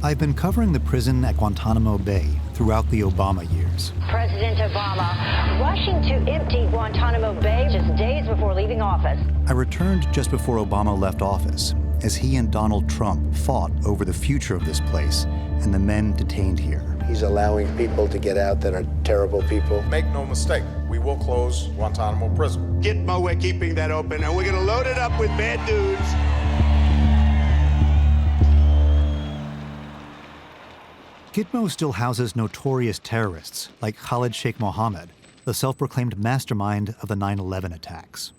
I've been covering the prison at Guantanamo Bay throughout the Obama years. President Obama rushing to empty Guantanamo Bay just days before leaving office. I returned just before Obama left office, as he and Donald Trump fought over the future of this place and the men detained here. He's allowing people to get out that are terrible people. Make no mistake, we will close Guantanamo prison. Gitmo, we're keeping that open, and we're going to load it up with bad dudes. Gitmo still houses notorious terrorists like Khalid Sheikh Mohammed, the self-proclaimed mastermind of the 9/11 attacks.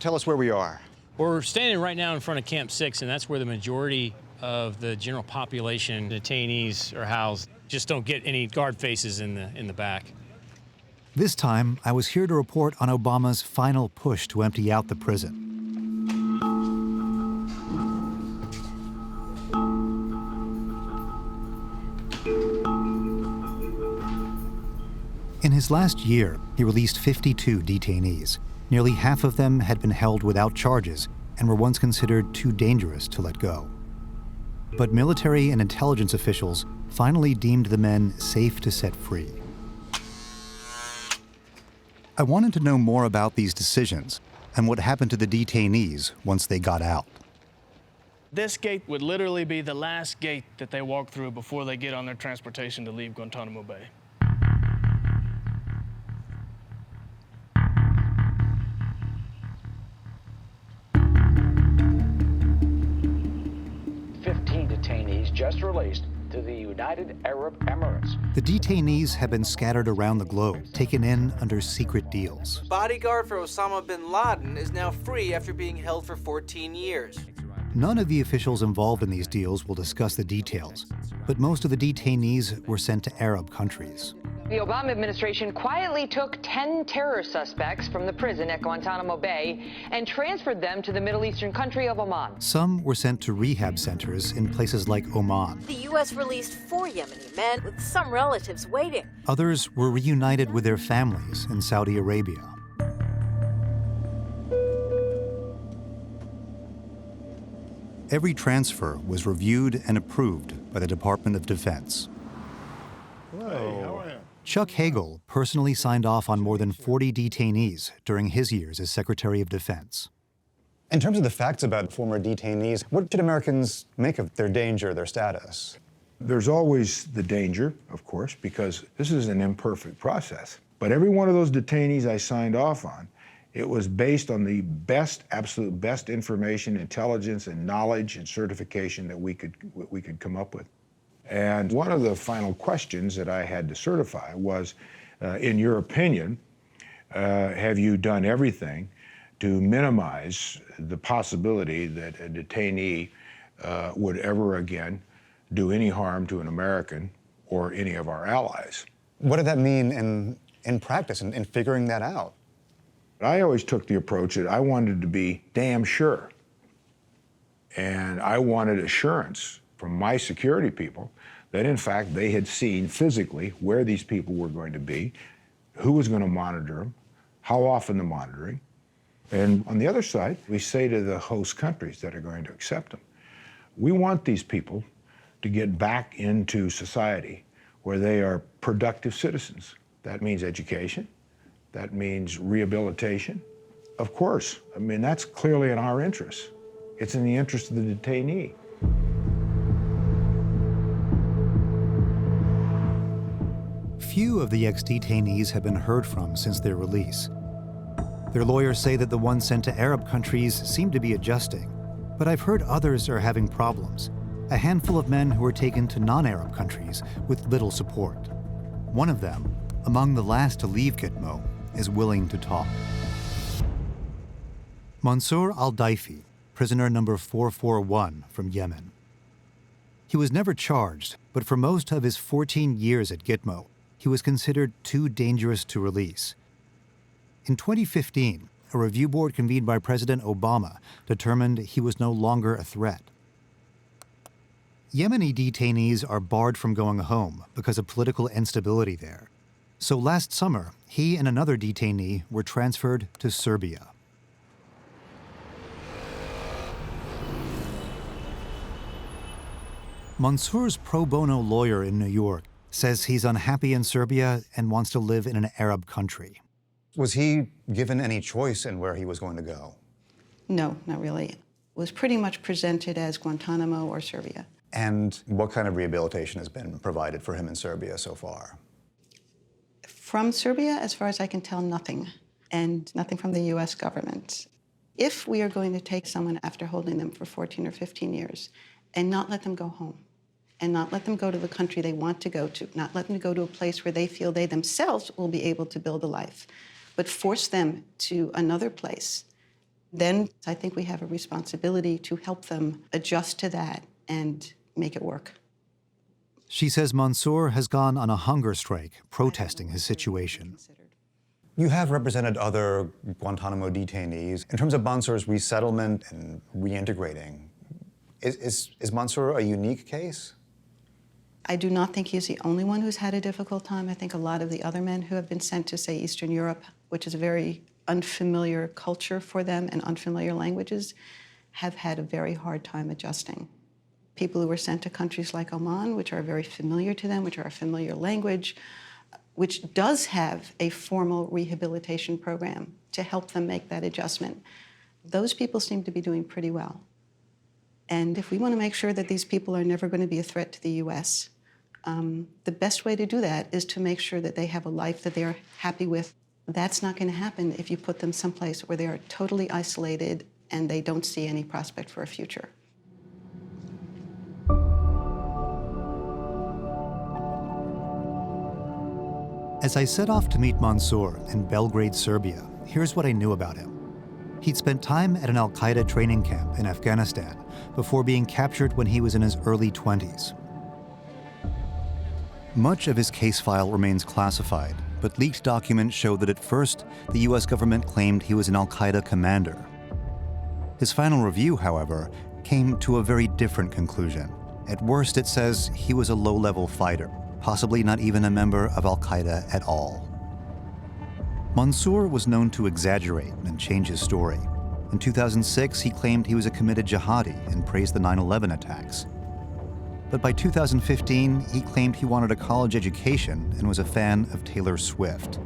Tell us where we are. We're standing right now in front of Camp 6, and that's where the majority of the general population detainees are housed. Just don't get any guard faces in the back. This time, I was here to report on Obama's final push to empty out the prison. In his last year, he released 52 detainees. Nearly half of them had been held without charges and were once considered too dangerous to let go. But military and intelligence officials finally deemed the men safe to set free. I wanted to know more about these decisions and what happened to the detainees once they got out. This gate would literally be the last gate that they walk through before they get on their transportation to leave Guantanamo Bay. Detainees just released to the United Arab Emirates. The detainees have been scattered around the globe, taken in under secret deals. Bodyguard for Osama bin Laden is now free after being held for 14 years. None of the officials involved in these deals will discuss the details, but most of the detainees were sent to Arab countries. The Obama administration quietly took 10 terror suspects from the prison at Guantanamo Bay and transferred them to the Middle Eastern country of Oman. Some were sent to rehab centers in places like Oman. The U.S. released 4 Yemeni men with some relatives waiting. Others were reunited with their families in Saudi Arabia. Every transfer was reviewed and approved by the Department of Defense. Hey, how are you? Chuck Hagel personally signed off on more than 40 detainees during his years as Secretary of Defense. In terms of the facts about former detainees, what should Americans make of their danger, their status? There's always the danger, of course, because this is an imperfect process. But every one of those detainees I signed off on, it was based on the best, absolute best information, intelligence, and knowledge and certification that we could come up with. And one of the final questions that I had to certify was, in your opinion, have you done everything to minimize the possibility that a detainee would ever again do any harm to an American or any of our allies? What did that mean in practice, in figuring that out? I always took the approach that I wanted to be damn sure. And I wanted assurance from my security people that, in fact, they had seen physically where these people were going to be, who was going to monitor them, how often the monitoring. And on the other side, we say to the host countries that are going to accept them, we want these people to get back into society where they are productive citizens. That means education. That means rehabilitation. Of course, I mean, that's clearly in our interest. It's in the interest of the detainee. Few of the ex-detainees have been heard from since their release. Their lawyers say that the ones sent to Arab countries seem to be adjusting, but I've heard others are having problems. A handful of men who were taken to non-Arab countries with little support. One of them, among the last to leave Gitmo, is willing to talk. Mansour al-Daifi, prisoner number 441 from Yemen. He was never charged, but for most of his 14 years at Gitmo, he was considered too dangerous to release. In 2015, a review board convened by President Obama determined he was no longer a threat. Yemeni detainees are barred from going home because of political instability there. So last summer, he and another detainee were transferred to Serbia. Mansour's pro bono lawyer in New York says he's unhappy in Serbia and wants to live in an Arab country. Was he given any choice in where he was going to go? No, not really. It was pretty much presented as Guantanamo or Serbia. And what kind of rehabilitation has been provided for him in Serbia so far? From Serbia, as far as I can tell, nothing. And nothing from the U.S. government. If we are going to take someone after holding them for 14 or 15 years and not let them go home, and not let them go to the country they want to go to, not let them go to a place where they feel they themselves will be able to build a life, but force them to another place, then I think we have a responsibility to help them adjust to that and make it work. She says Mansour has gone on a hunger strike protesting his situation. You have represented other Guantanamo detainees. In terms of Mansour's resettlement and reintegrating, is Mansour a unique case? I do not think he's the only one who's had a difficult time. I think a lot of the other men who have been sent to, say, Eastern Europe, which is a very unfamiliar culture for them and unfamiliar languages, have had a very hard time adjusting. People who were sent to countries like Oman, which are very familiar to them, which are a familiar language, which does have a formal rehabilitation program to help them make that adjustment. Those people seem to be doing pretty well. And if we want to make sure that these people are never going to be a threat to the U.S., the best way to do that is to make sure that they have a life that they're happy with. That's not going to happen if you put them someplace where they are totally isolated and they don't see any prospect for a future. As I set off to meet Mansour in Belgrade, Serbia, here's what I knew about him. He'd spent time at an al-Qaeda training camp in Afghanistan before being captured when he was in his early 20s. Much of his case file remains classified, but leaked documents show that at first, the US government claimed he was an al-Qaeda commander. His final review, however, came to a very different conclusion. At worst, it says he was a low-level fighter, possibly not even a member of al-Qaeda at all. Mansour was known to exaggerate and change his story. In 2006, he claimed he was a committed jihadi and praised the 9/11 attacks. But by 2015, he claimed he wanted a college education and was a fan of Taylor Swift.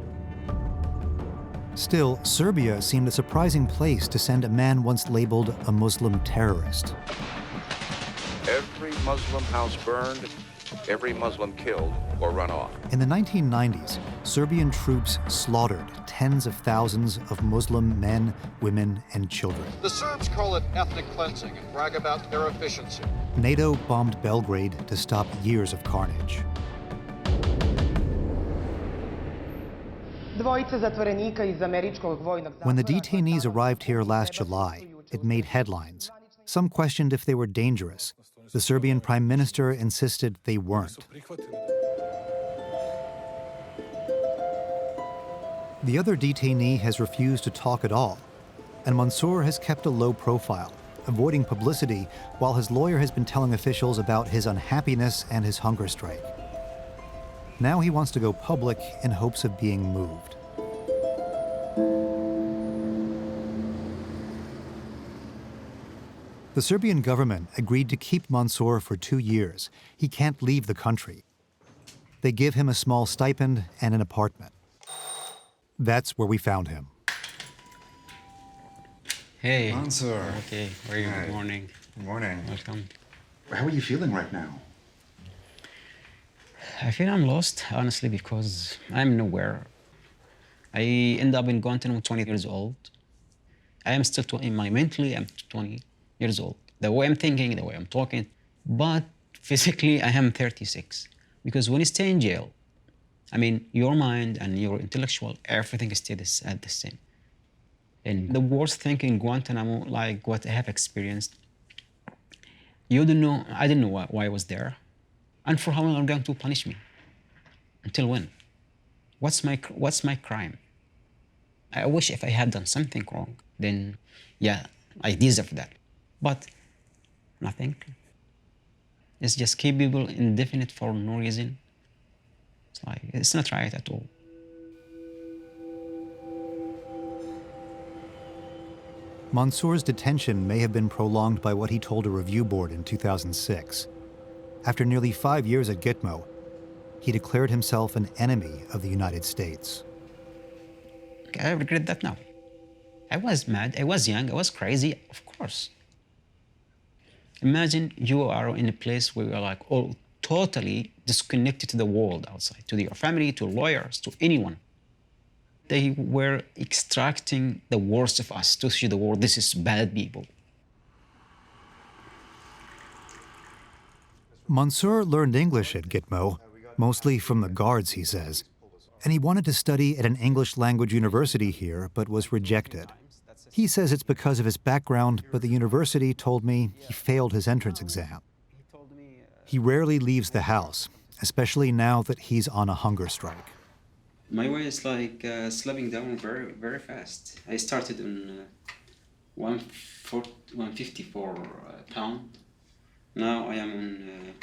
Still, Serbia seemed a surprising place to send a man once labeled a Muslim terrorist. Every Muslim house burned, every Muslim killed or run off. In the 1990s, Serbian troops slaughtered tens of thousands of Muslim men, women, and children. The Serbs call it ethnic cleansing and brag about their efficiency. NATO bombed Belgrade to stop years of carnage. When the detainees arrived here last July, it made headlines. Some questioned if they were dangerous. The Serbian prime minister insisted they weren't. The other detainee has refused to talk at all, and Mansour has kept a low profile, avoiding publicity while his lawyer has been telling officials about his unhappiness and his hunger strike. Now he wants to go public in hopes of being moved. The Serbian government agreed to keep Mansour for 2 years. He can't leave the country. They give him a small stipend and an apartment. That's where we found him. Hey. Mansour. Okay, very good morning. Good morning. Welcome. How are you feeling right now? I feel I'm lost, honestly, because I'm nowhere. I end up in Guantanamo 20 years old. I am still 20, mentally, I'm 20 years old. The way I'm thinking, the way I'm talking, but physically, I am 36. Because when you stay in jail, I mean, your mind and your intellectual, everything stays at the same. And the worst thing in Guantanamo, like what I have experienced, I didn't know why I was there, and for how long are they going to punish me? Until when? What's my crime? I wish if I had done something wrong, then yeah, I deserve that. But nothing. It's just keep people indefinite for no reason. It's not right at all. Mansour's detention may have been prolonged by what he told a review board in 2006. After nearly 5 years at Gitmo, he declared himself an enemy of the United States. I regret that now. I was mad, I was young, I was crazy, of course. Imagine you are in a place where you're like all totally disconnected to the world outside, to your family, to lawyers, to anyone. They were extracting the worst of us to show the world this is bad people. Mansour learned English at Gitmo, mostly from the guards, he says, and he wanted to study at an English language university here, but was rejected. He says it's because of his background, but the university told me he failed his entrance exam. He rarely leaves the house, especially now that he's on a hunger strike. My way is like slowing down very, very fast. I started on 154 pound. Now I am on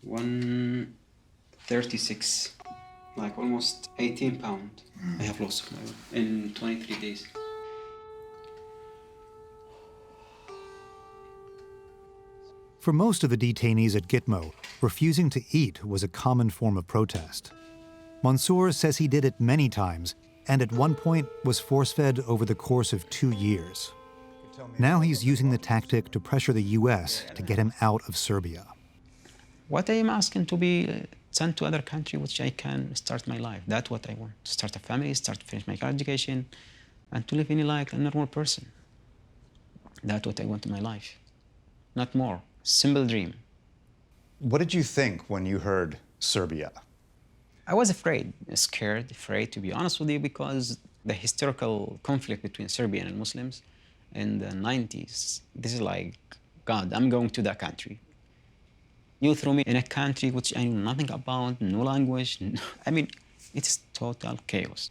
136, like almost 18 pound. I have lost my weight in 23 days. For most of the detainees at Gitmo, refusing to eat was a common form of protest. Mansour says he did it many times, and at one point was force-fed over the course of 2 years. Now he's using the tactic to pressure the U.S. to get him out of Serbia. What I am asking to be sent to other country which I can start my life. That's what I want. To start a family, start to finish my education, and to live in like a normal person. That's what I want in my life. Not more. Simple dream. What did you think when you heard Serbia? I was afraid, scared, afraid, to be honest with you, because the historical conflict between Serbian and Muslims in the 90s, this is like, God, I'm going to that country. You threw me in a country which I knew nothing about, no language. I mean, it's total chaos.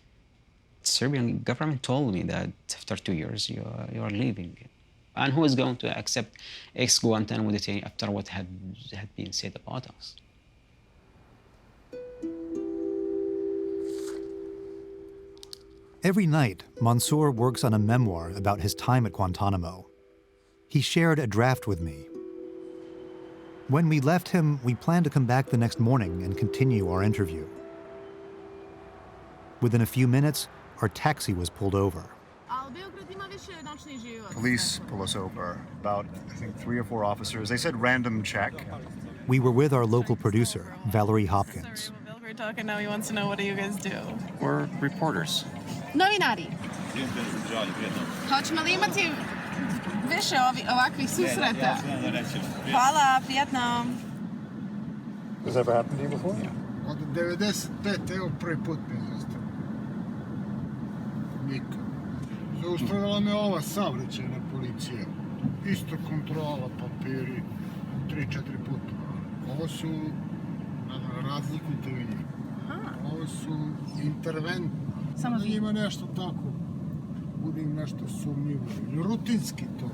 The Serbian government told me that after 2 years, you are leaving. And who is going to accept ex-Guantanamo detainee after what had been said about us? Every night, Mansour works on a memoir about his time at Guantanamo. He shared a draft with me. When we left him, we planned to come back the next morning and continue our interview. Within a few minutes, our taxi was pulled over. Police pull us over. About, I think, 3 or 4 officers. They said random check. We were with our local producer, Valerie Hopkins. We're talking now. He wants to know, what do you guys do? We're reporters. Novinari. Hoćemo li imati više ovakvih susreta? Hvala, prijatno. Has this ever happened to you before? Od 95. evo prvi put me zaustavila. Nikad. Zaustavila me ova saobraćajna policija. Isto kontrola, papiri, 3-4 puta. Ovo su, razlikujte vi njih. Ovo su interventni. Samo ima nešto tako, budim nešto sumnjivo. Rutinski to,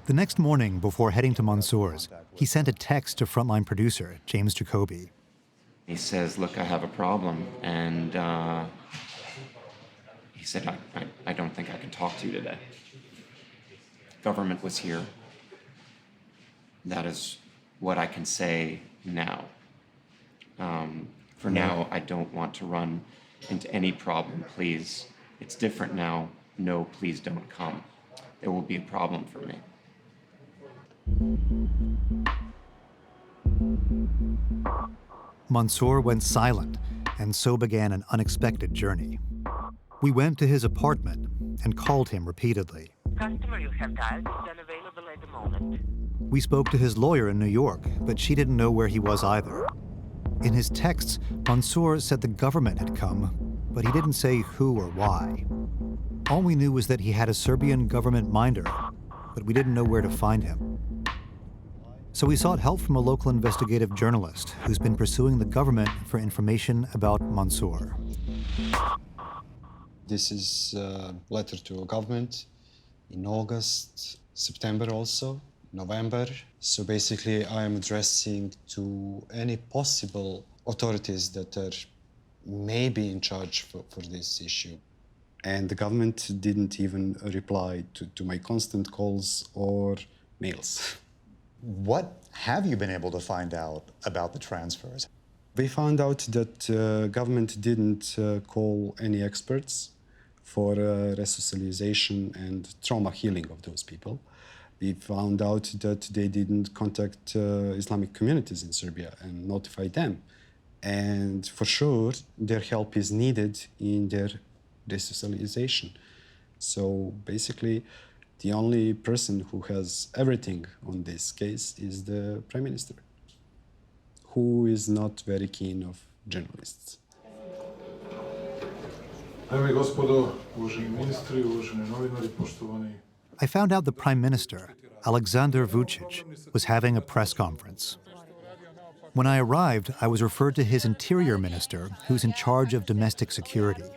The next morning, before heading to Mansour's, he sent a text to Frontline producer, James Jacoby. He says, look, I have a problem, and he said, I don't think I can talk to you today. Government was here. That is what I can say now. For now, I don't want to run into any problem, please. It's different now. No, please don't come. There will be a problem for me. Mansour went silent, and so began an unexpected journey. We went to his apartment and called him repeatedly. Customer you have dialed is unavailable at the moment. We spoke to his lawyer in New York, but she didn't know where he was either. In his texts, Mansour said the government had come, but he didn't say who or why. All we knew was that he had a Serbian government minder, but we didn't know where to find him. So we sought help from a local investigative journalist who's been pursuing the government for information about Mansour. This is a letter to a government in August, September also, November. So basically I am addressing to any possible authorities that are maybe in charge for this issue. And the government didn't even reply to my constant calls or mails. What have you been able to find out about the transfers? We found out that government didn't call any experts for resocialization and trauma healing of those people. We found out that they didn't contact Islamic communities in Serbia and notify them. And for sure, their help is needed in their resocialization. So basically, the only person who has everything on this case is the Prime Minister, who is not very keen of journalists. I found out the Prime Minister, Aleksandar Vučić, was having a press conference. When I arrived, I was referred to his interior minister, who's in charge of domestic security.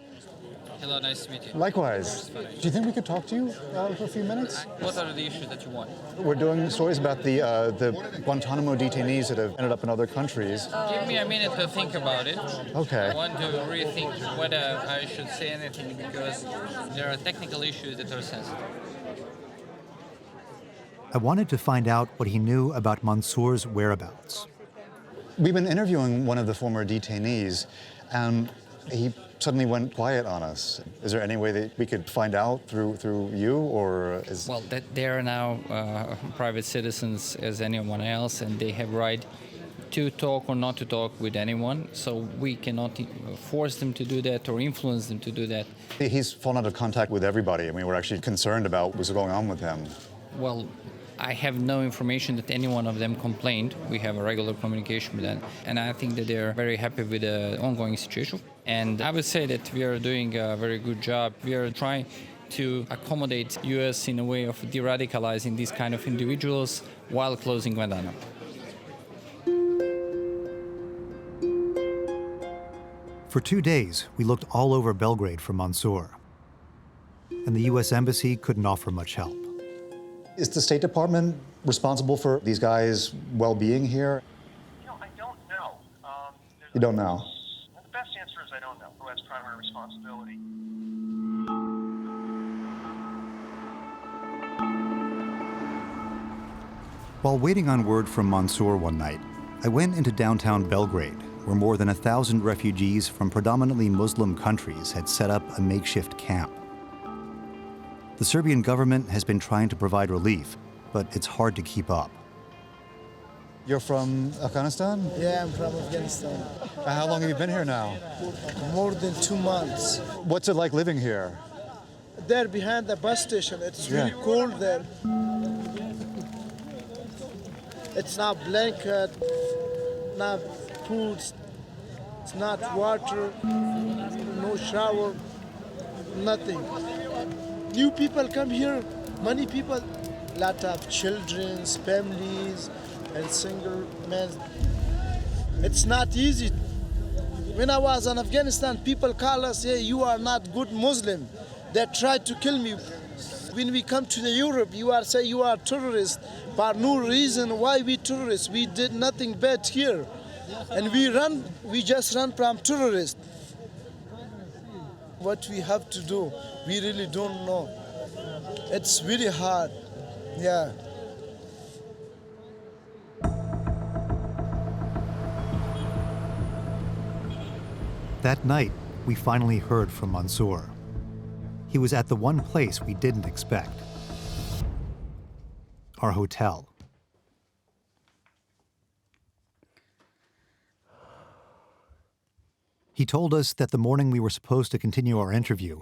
Hello, nice to meet you. Likewise. Do you think we could talk to you for a few minutes? What are the issues that you want? We're doing stories about the Guantanamo detainees that have ended up in other countries. Give me a minute to think about it. Okay. I want to rethink whether I should say anything because there are technical issues that are sensitive. I wanted to find out what he knew about Mansour's whereabouts. We've been interviewing one of the former detainees, and he suddenly went quiet on us. Is there any way that we could find out through you, or is... Well, they are now private citizens as anyone else, and they have right to talk or not to talk with anyone, so we cannot force them to do that or influence them to do that. He's fallen out of contact with everybody, and we were actually concerned about what's going on with him. Well, I have no information that any one of them complained. We have a regular communication with them. And I think that they're very happy with the ongoing situation. And I would say that we are doing a very good job. We are trying to accommodate U.S. in a way of de-radicalizing these kind of individuals while closing Guantanamo. For 2 days, we looked all over Belgrade for Mansour. And the U.S. Embassy couldn't offer much help. Is the State Department responsible for these guys' well-being here? I don't know. You don't know? The best answer is I don't know who has primary responsibility. While waiting on word from Mansour one night, I went into downtown Belgrade, where more than 1,000 refugees from predominantly Muslim countries had set up a makeshift camp. The Serbian government has been trying to provide relief, but it's hard to keep up. You're from Afghanistan? Yeah, I'm from Afghanistan. How long have you been here now? More than 2 months. What's it like living here? There behind the bus station, it's really cold there. It's not blanket, not food, it's not water, no shower, nothing. New people come here, many people, lot of children, families, and single men. It's not easy. When I was in Afghanistan, people call us, hey, you are not good Muslim. They tried to kill me. When we come to the Europe, say you are terrorists. For no reason why we terrorists. We did nothing bad here. And we just run from terrorists. What we have to do, we really don't know. It's really hard, yeah. That night, we finally heard from Mansour. He was at the one place we didn't expect, our hotel. He told us that the morning we were supposed to continue our interview,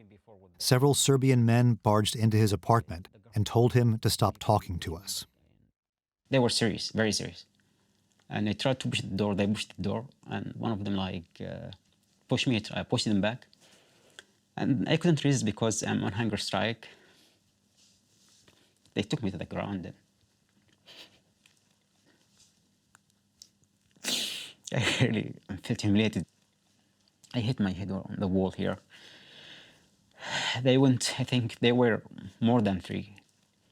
several Serbian men barged into his apartment and told him to stop talking to us. They were serious, very serious. And I tried to push the door, they pushed the door, and one of them pushed me, I pushed them back. And I couldn't resist because I'm on hunger strike. They took me to the ground. I really felt humiliated. I hit my head on the wall here. They went, I think they were more than 3.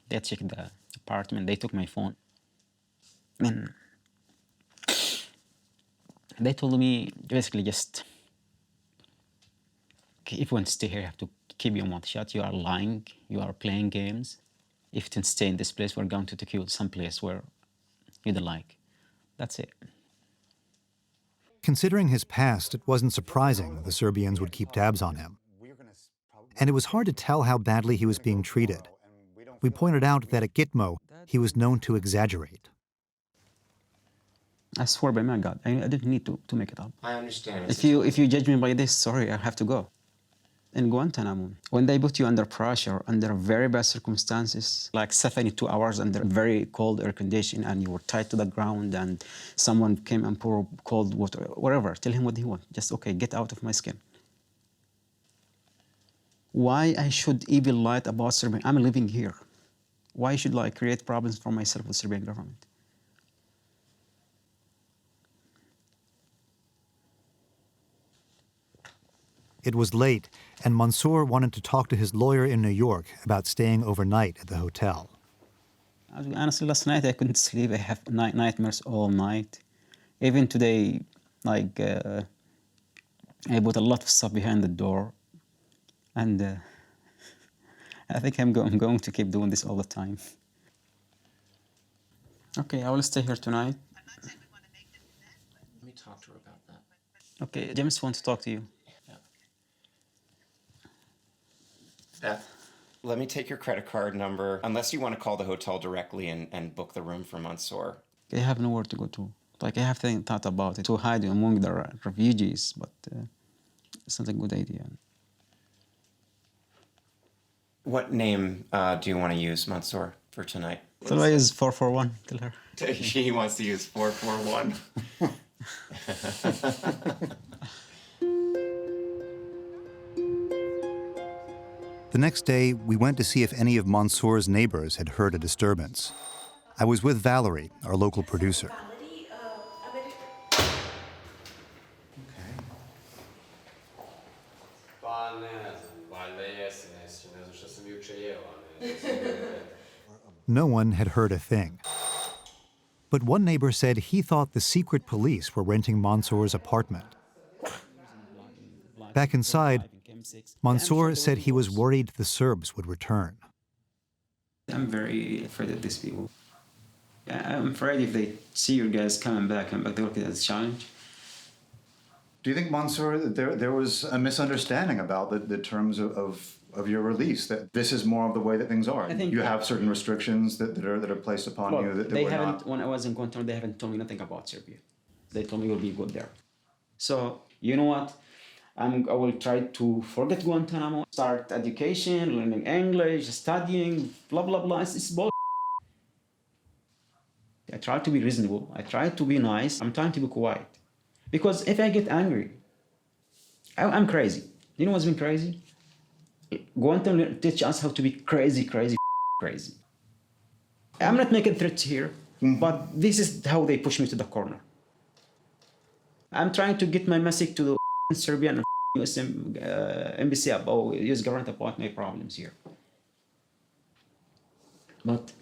They checked the apartment, they took my phone. And they told me basically just, if you want to stay here, you have to keep your mouth shut. You are lying. You are playing games. If you can stay in this place, we're going to take you someplace where you don't like. That's it. Considering his past, it wasn't surprising the Serbians would keep tabs on him. And it was hard to tell how badly he was being treated. We pointed out that at Gitmo, he was known to exaggerate. I swear by my God, I didn't need to make it up. I understand. If you judge me by this, sorry, I have to go. In Guantanamo, when they put you under pressure, under very bad circumstances, like 72 hours under very cold air condition, and you were tied to the ground, and someone came and poured cold water, whatever, tell him what he wants. Just, okay, get out of my skin. Why I should even lie about Serbia? I'm living here. Why should I create problems for myself with Serbian government? It was late, and Mansour wanted to talk to his lawyer in New York about staying overnight at the hotel. Honestly, last night I couldn't sleep. I have nightmares all night. Even today, like, I put a lot of stuff behind the door. And I think I'm going to keep doing this all the time. Okay, I will stay here tonight. Let me talk to her about that. Okay, James wants to talk to you. Beth, let me take your credit card number, unless you want to call the hotel directly and book the room for Mansour. I have nowhere to go to. Like, I have thought about it, to hide among the refugees, but it's not a good idea. What name do you want to use, Mansour, for tonight? So I use 441, tell her. He wants to use 441. The next day, we went to see if any of Mansour's neighbors had heard a disturbance. I was with Valerie, our local producer. No one had heard a thing. But one neighbor said he thought the secret police were renting Mansour's apartment. Back inside, Mansour said he was worried the Serbs would return. I'm very afraid of these people. I'm afraid if they see you guys coming back, they look at it as a challenge. Do you think, Mansour, that there was a misunderstanding about the terms of your release, that this is more of the way that things are? I think you have certain restrictions that are placed upon you that they were haven't, not... When I was in Guantanamo, they haven't told me nothing about Serbia. They told me you'll be good there. So, you know what? I will try to forget Guantanamo, start education, learning English, studying, blah, blah, blah. It's bullshit. I try to be reasonable. I try to be nice. I'm trying to be quiet. Because if I get angry, I'm crazy. You know what's been crazy? Guantanamo teach us how to be crazy. I'm not making threats here, but this is how they push me to the corner. I'm trying to get my message to the Serbian US embassy about US government about my problems here. But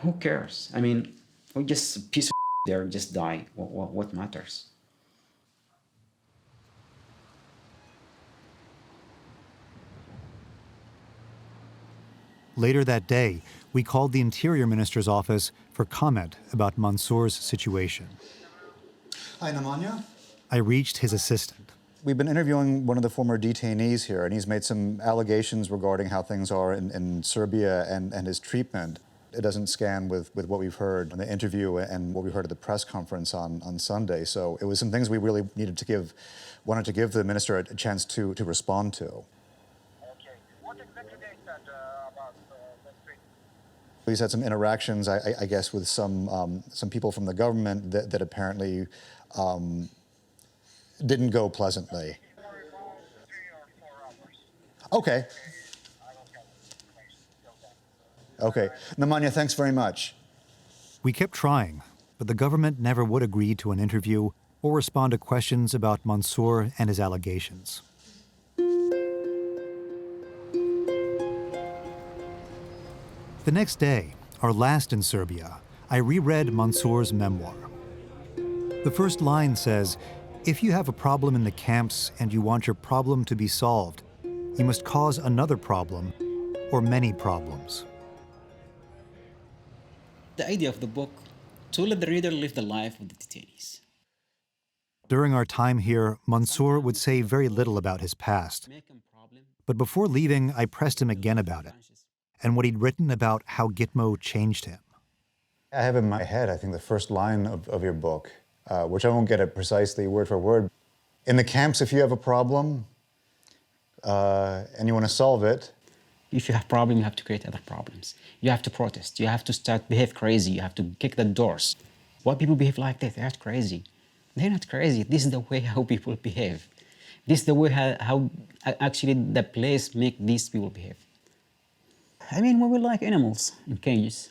who cares? I mean, we just a piece of there, just die. What matters? Later that day, we called the Interior Minister's office for comment about Mansour's situation. Hi, Nemanja. I reached his assistant. We've been interviewing one of the former detainees here, and he's made some allegations regarding how things are in Serbia and his treatment. It doesn't scan with what we've heard in the interview and what we heard at the press conference on Sunday. So it was some things we really wanted to give the minister a chance to respond to. Okay. What exactly they said about the street? He's had some interactions, I guess, with some people from the government that apparently didn't go pleasantly. Okay. Okay. Nemanja, thanks very much. We kept trying, but the government never would agree to an interview or respond to questions about Mansour and his allegations. The next day, our last in Serbia, I reread Mansour's memoir. The first line says, "If you have a problem in the camps and you want your problem to be solved, you must cause another problem or many problems. The idea of the book, to let the reader live the life of the detainees. During our time here, Mansour would say very little about his past. But before leaving, I pressed him again about it and what he'd written about how Gitmo changed him. I have in my head, I think, the first line of your book, which I won't get it precisely word for word. In the camps, if you have a problem and you want to solve it, if you have a problem, you have to create other problems. You have to protest. You have to behave crazy. You have to kick the doors. Why people behave like that? They're not crazy. They're not crazy. This is the way how people behave. This is the way how actually the place make these people behave. I mean, we were like animals in cages,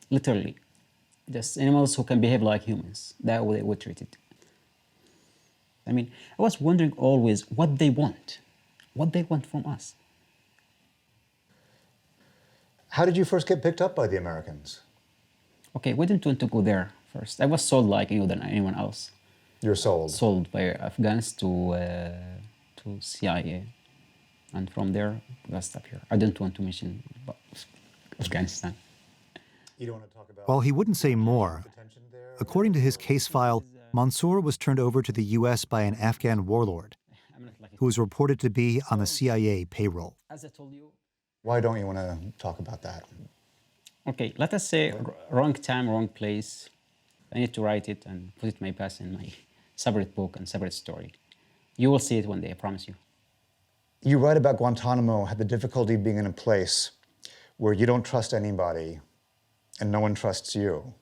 literally. Just animals who can behave like humans. That way they were treated. I mean, I was wondering always what they want from us. How did you first get picked up by the Americans? Okay, we didn't want to go there first. I was sold like anyone else. You're sold? Sold by Afghans to CIA. And from there, we got stuck here. I didn't want to mention Afghanistan. You don't want to talk about... While he wouldn't say more, according to his case file, Mansour was turned over to the U.S. by an Afghan warlord who was reported to be on the CIA payroll. As I told you, why don't you want to talk about that? Okay, let us say wrong time, wrong place. I need to write it and put it my past in my separate book and separate story. You will see it one day, I promise you. You write about Guantanamo had the difficulty being in a place where you don't trust anybody and no one trusts you.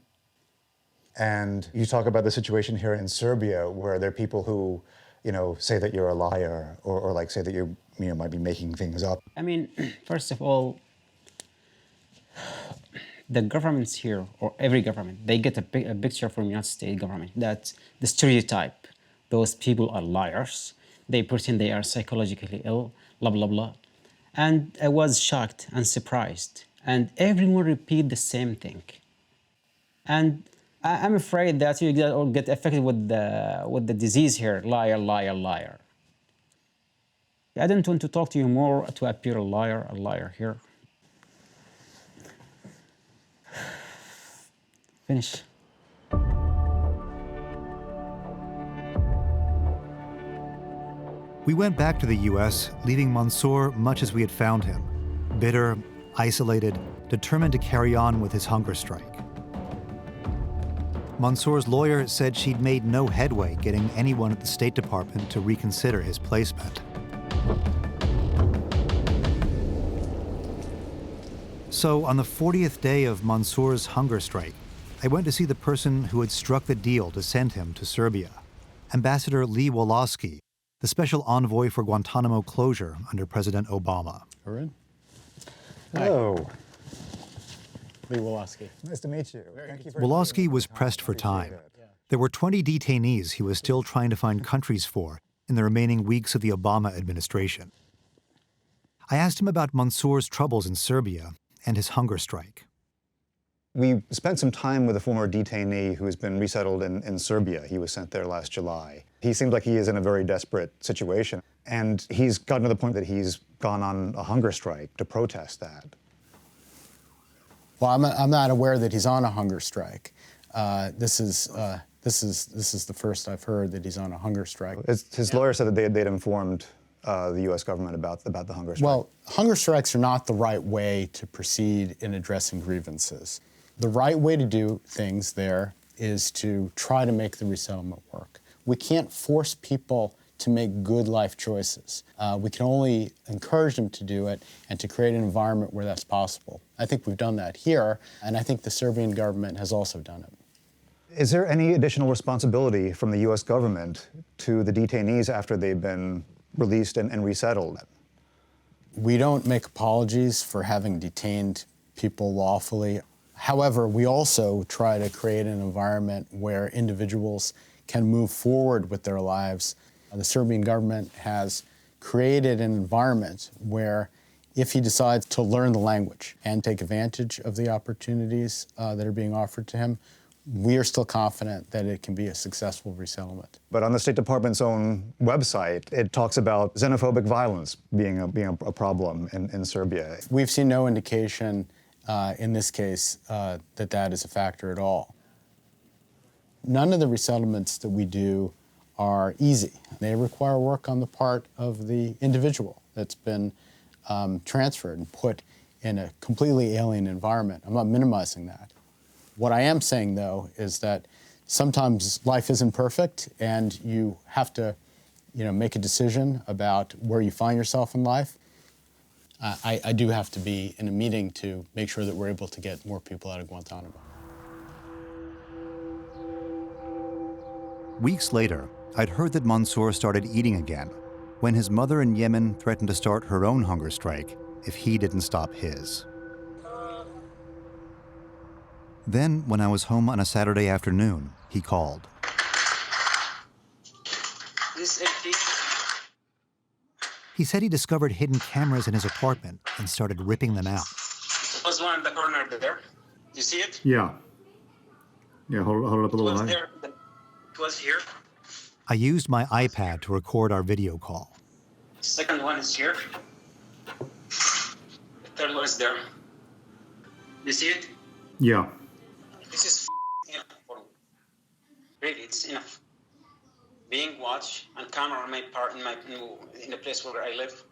And you talk about the situation here in Serbia where there are people who, say that you're a liar or like say that you might be making things up. I mean, first of all, the governments here, or every government, they get a picture from the United States government that the stereotype, those people are liars, they pretend they are psychologically ill, blah, blah, blah. And I was shocked and surprised. And everyone repeat the same thing. And I'm afraid that you get affected with the disease here, liar, liar, liar. I didn't want to talk to you more to appear a liar here. Finish. We went back to the U.S., leaving Mansour much as we had found him, bitter, isolated, determined to carry on with his hunger strike. Mansour's lawyer said she'd made no headway getting anyone at the State Department to reconsider his placement. So on the 40th day of Mansour's hunger strike, I went to see the person who had struck the deal to send him to Serbia, Ambassador Lee Wolosky, the special envoy for Guantanamo closure under President Obama. Arun? Hello. Lee Wolosky. Nice to meet you. Thank you for Wolosky was pressed for time. There were 20 detainees he was still trying to find countries for in the remaining weeks of the Obama administration. I asked him about Mansour's troubles in Serbia and his hunger strike. We spent some time with a former detainee who has been resettled in Serbia. He was sent there last July. He seems like he is in a very desperate situation. And he's gotten to the point that he's gone on a hunger strike to protest that. Well, I'm not aware that he's on a hunger strike. This is the first I've heard that he's on a hunger strike. His lawyer said that they'd informed the U.S. government about the hunger strike. Well, hunger strikes are not the right way to proceed in addressing grievances. The right way to do things there is to try to make the resettlement work. We can't force people to make good life choices. We can only encourage them to do it and to create an environment where that's possible. I think we've done that here, and I think the Serbian government has also done it. Is there any additional responsibility from the U.S. government to the detainees after they've been released and resettled? We don't make apologies for having detained people lawfully. However, we also try to create an environment where individuals can move forward with their lives. The Serbian government has created an environment where if he decides to learn the language and take advantage of the opportunities that are being offered to him, we are still confident that it can be a successful resettlement. But on the State Department's own website, it talks about xenophobic violence being a problem in Serbia. We've seen no indication in this case that is a factor at all. None of the resettlements that we do are easy. They require work on the part of the individual that's been transferred and put in a completely alien environment. I'm not minimizing that. What I am saying, though, is that sometimes life isn't perfect, and you have to, make a decision about where you find yourself in life. I do have to be in a meeting to make sure that we're able to get more people out of Guantanamo. Weeks later, I'd heard that Mansour started eating again when his mother in Yemen threatened to start her own hunger strike if he didn't stop his. Then, when I was home on a Saturday afternoon, he called. This empty. He said he discovered hidden cameras in his apartment and started ripping them out. Was one in the corner there. You see it? Yeah. Yeah, hold it up a little higher. It was here. I used my iPad to record our video call. Second one is here. The third one is there. You see it? Yeah. This is enough for me. Really, it's enough. Being watched on camera on my part in the place where I live.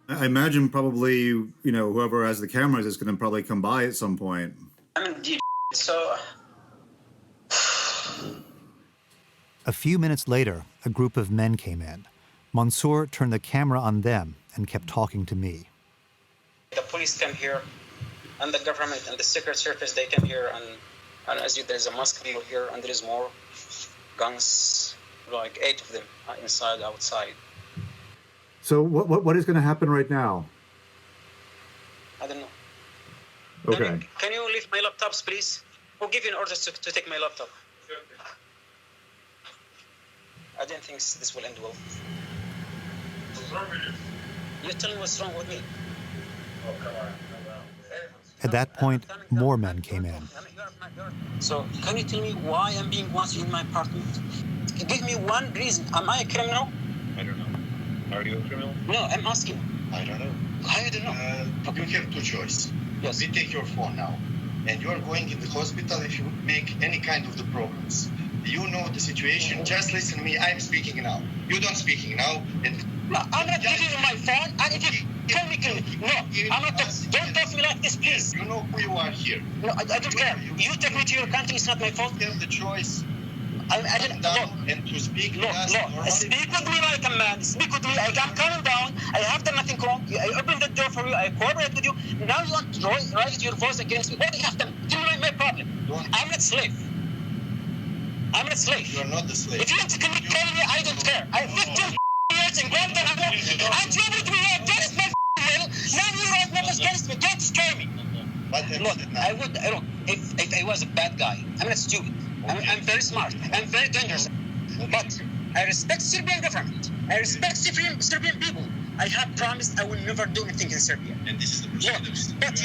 I imagine probably, whoever has the cameras is going to probably come by at some point. I'm in deep. So. A few minutes later, a group of men came in. Mansour turned the camera on them and kept talking to me. The police came here, and the government and the Secret Service, they came here, and there's a mosque here, and there is more guns, like 8 of them, inside, outside. So what is going to happen right now? I don't know. Okay. Can you leave my laptops, please? Who give you an order to take my laptop? Sure. I don't think this will end well. What's wrong with you? You tell me what's wrong with me. Oh, come on. At that point, more men came in. So, can you tell me why I'm being watched in my apartment? Give me one reason. Am I a criminal? I don't know. Are you a criminal? No, I'm asking. I don't know. I don't know. You have 2 choices. Yes. We take your phone now, and you are going in the hospital if you make any kind of the problems. You know the situation. Just listen to me. I'm speaking now. You don't speaking now. And no, I'm not giving you my phone. And if you tell me, no, I'm not. Don't talk to me like this, please. You know who you are here. No, I don't care. You take me to your country. It's not my fault. You have the choice. I didn't. No. And to speak. No. Speak with me like a man. Speak with me. I'm calming down. I have done nothing wrong. I opened the door for you. I cooperate with you. Now you want to raise your voice against me. What do you have done? Tell me my problem. I'm not slave. I'm not a slave. You're not the slave. If you want to kill me, I don't care. I 15 years in Guantanamo. I traveled to you against my will. Now you write numbers against me. Don't scare me. Look, if I was a bad guy, I'm not stupid. I'm very smart. I'm very dangerous. But I respect Serbian government. I respect Serbian people. I have promised I will never do anything in Serbia. And this is the procedures. But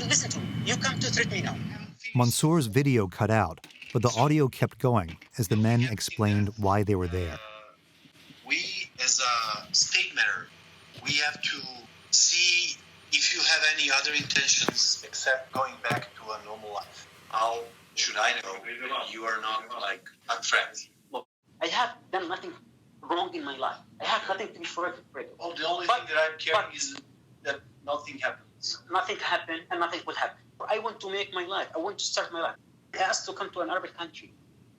listen to me. You come to threat me now. Mansour's video cut out, but the audio kept going as the men explained why they were there. We, as a state matter, we have to see if you have any other intentions except going back to a normal life. How should I know you are not unfriendly? Look, I have done nothing wrong in my life. I have nothing to be afraid of. Oh, the only thing that I'm caring is that nothing happens. Nothing happened and nothing will happen. I want to make my life. I want to start my life. I asked to come to an Arab country.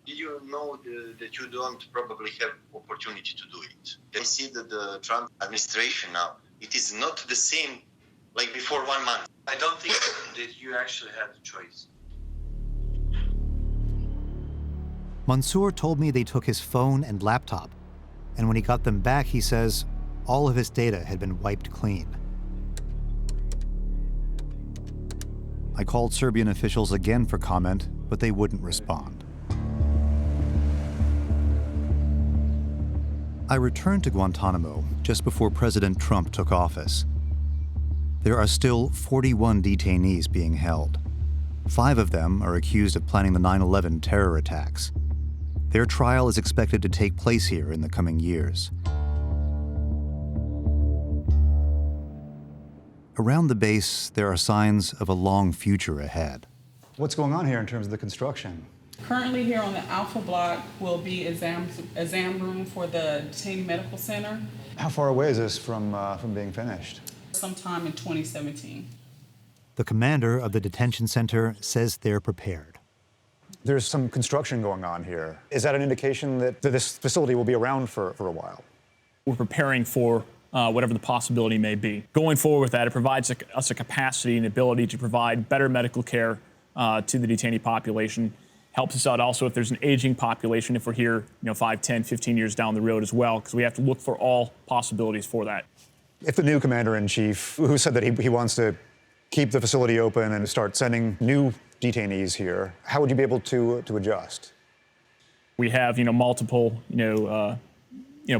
Did you know that you don't probably have opportunity to do it? I see that the Trump administration now, it is not the same like before 1 month. I don't think that you actually had a choice. Mansour told me they took his phone and laptop, and when he got them back, he says all of his data had been wiped clean. I called Serbian officials again for comment, but they wouldn't respond. I returned to Guantanamo just before President Trump took office. There are still 41 detainees being held. 5 of them are accused of planning the 9/11 terror attacks. Their trial is expected to take place here in the coming years. Around the base, there are signs of a long future ahead. What's going on here in terms of the construction? Currently here on the Alpha Block will be exam room for the Detainee Medical Center. How far away is this from being finished? Sometime in 2017. The commander of the detention center says they're prepared. There's some construction going on here. Is that an indication that this facility will be around for a while? We're preparing for whatever the possibility may be. Going forward with that, it provides us a capacity and ability to provide better medical care to the detainee population. Helps us out also if there's an aging population, if we're here 5, 10, 15 years down the road as well, because we have to look for all possibilities for that. If the new commander-in-chief, who said that he wants to keep the facility open and start sending new detainees here, how would you be able to adjust? We have multiple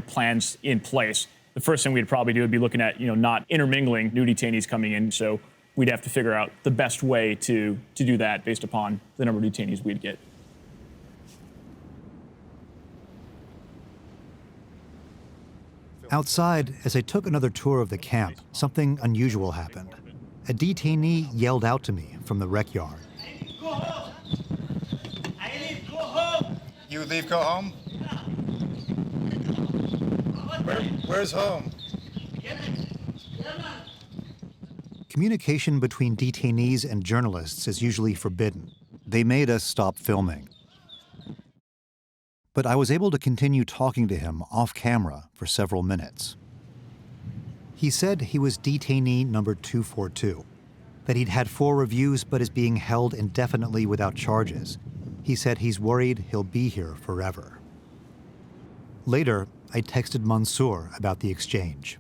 plans in place. The first thing we'd probably do would be looking at not intermingling new detainees coming in. So we'd have to figure out the best way to do that based upon the number of detainees we'd get. Outside, as I took another tour of the camp, something unusual happened. A detainee yelled out to me from the rec yard. Go home. I leave, go home. You leave, go home? Where's home? Communication between detainees and journalists is usually forbidden. They made us stop filming. But I was able to continue talking to him off camera for several minutes. He said he was detainee number 242, that he'd had 4 reviews but is being held indefinitely without charges. He said he's worried he'll be here forever. Later, I texted Mansour about the exchange.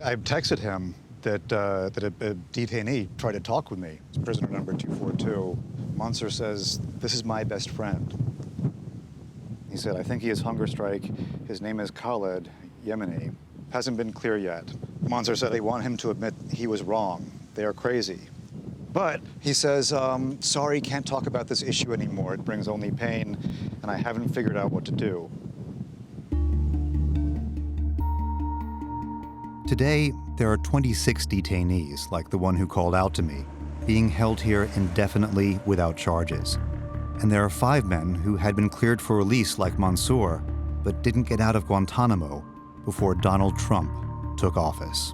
I texted him that a detainee tried to talk with me. It's prisoner number 242. Mansour says, "This is my best friend." He said, "I think he is hunger strike. His name is Khaled, Yemeni. Hasn't been clear yet." Mansour said they want him to admit he was wrong. They are crazy. But he says, "Sorry, can't talk about this issue anymore. It brings only pain, and I haven't figured out what to do." Today, there are 26 detainees, like the one who called out to me, being held here indefinitely without charges. And there are 5 men who had been cleared for release, like Mansour, but didn't get out of Guantanamo before Donald Trump took office.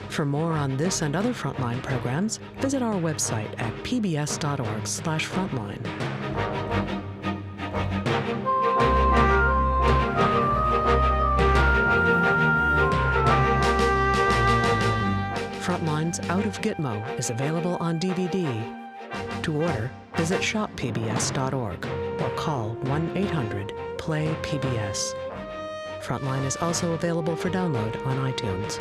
For more on this and other Frontline programs, visit our website at pbs.org/frontline. Frontline's Out of Gitmo is available on DVD. To order, visit shoppbs.org or call 1-800-PLAY-PBS. Frontline is also available for download on iTunes.